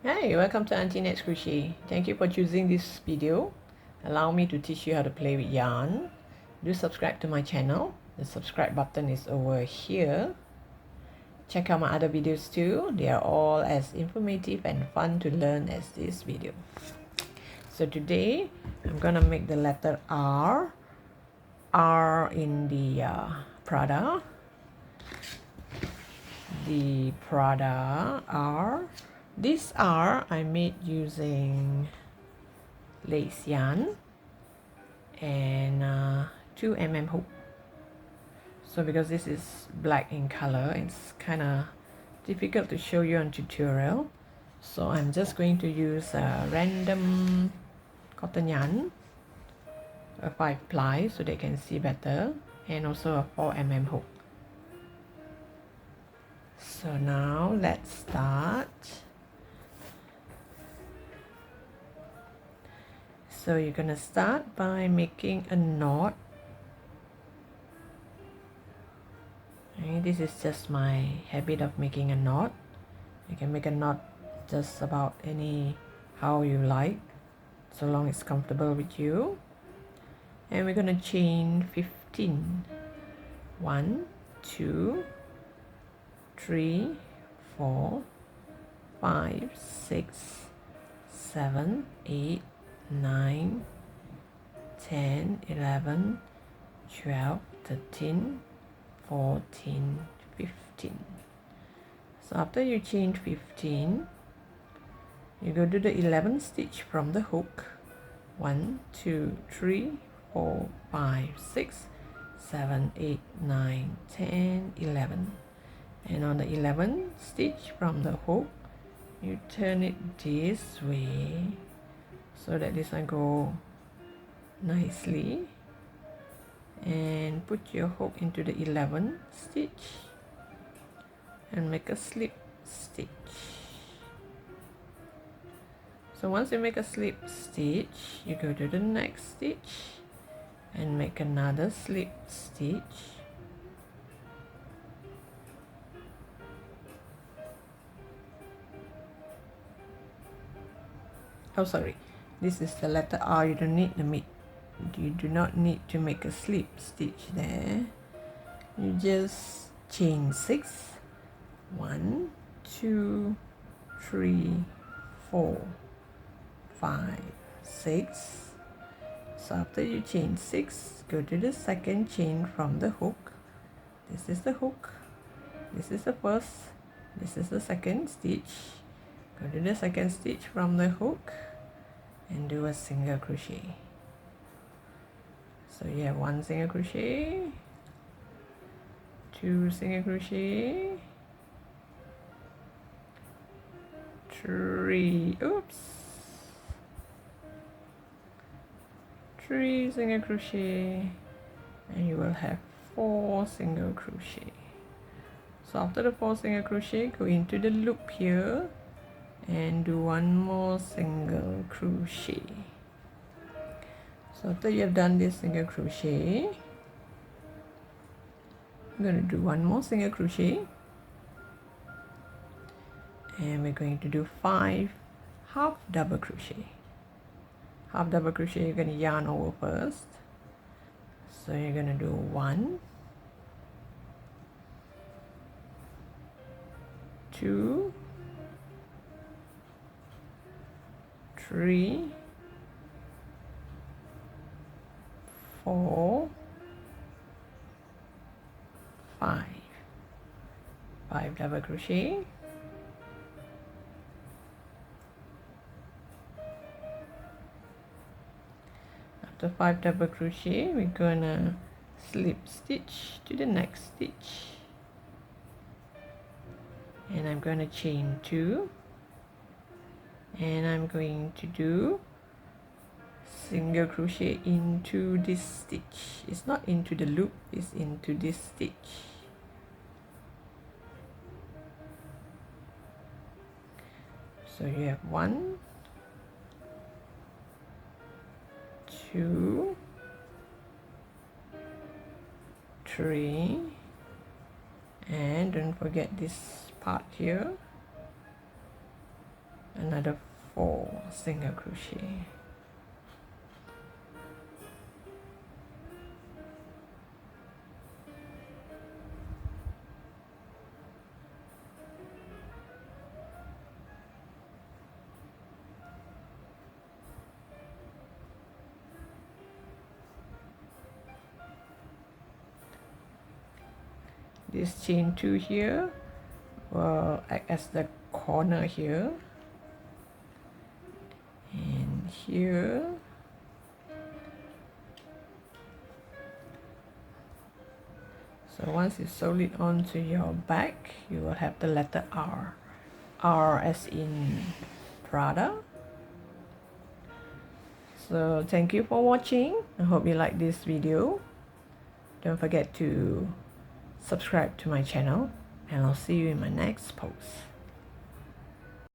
Hi, welcome to Auntie Nat's Crochet. Thank you for choosing this video. Allow me to teach you how to play with yarn. Do subscribe to my channel. The subscribe button is over here. Check out my other videos too. They are all as informative and fun to learn as this video. So today, I'm gonna make the letter R. R in the Prada. The Prada R. This R I made using lace yarn and 2mm hook. So because this is black in color, it's kind of difficult to show you on tutorial. So I'm just going to use a random cotton yarn, a 5 ply so they can see better, and also a 4mm hook. So now let's start. So you're gonna start by making a knot. Okay, this is just my habit of making a knot. You can make a knot just about any how you like, so long it's comfortable with you. And we're gonna chain 15. 1, 2, 3, 4, 5, 6, 7, 8, 9, 10, 11, 12, 13, 14, 15. So after you chain 15, you go to the 11th stitch from the hook. 1, 2, 3, 4, 5, 6, 7, 8, 9, 10, 11. And on the 11th stitch from the hook, you turn it this way so that this one go nicely, and put your hook into the 11th stitch and make a slip stitch. So once you make a slip stitch, you go to the next stitch and make another slip stitch. Oh, sorry, this is the letter R. You don't need you do not need to make a slip stitch there. You just chain 6. 1, 2, 3, 4, 5, 6. So after you chain 6, go to the second chain from the hook. This is the hook, this is the first, this is the second stitch. Go to the second stitch from the hook and do a single crochet. So you have 1 single crochet, 2 single crochet, 3 single crochet, and you will have 4 single crochet. So after the 4 single crochet, go into the loop here and do 1 more single crochet. So after you have done this single crochet, I'm going to do 1 more single crochet, and we're going to do 5 half double crochet. Half double crochet, you're going to yarn over first. So you're going to do 1, 2, 3, 4, 5. 5 double crochet. After 5 double crochet, we're gonna slip stitch to the next stitch, and I'm going to chain 2, and I'm going to do single crochet into this stitch. It's not into the loop, it's into this stitch. So you have 1, 2, 3, and don't forget this part here, another 4 single crochet. This chain 2 here will act as the corner here, and here so once you sew it onto your back, you will have the letter R. R as in Prada. So thank you for watching. I hope you like this video. Don't forget to subscribe to my channel, and I'll see you in my next post.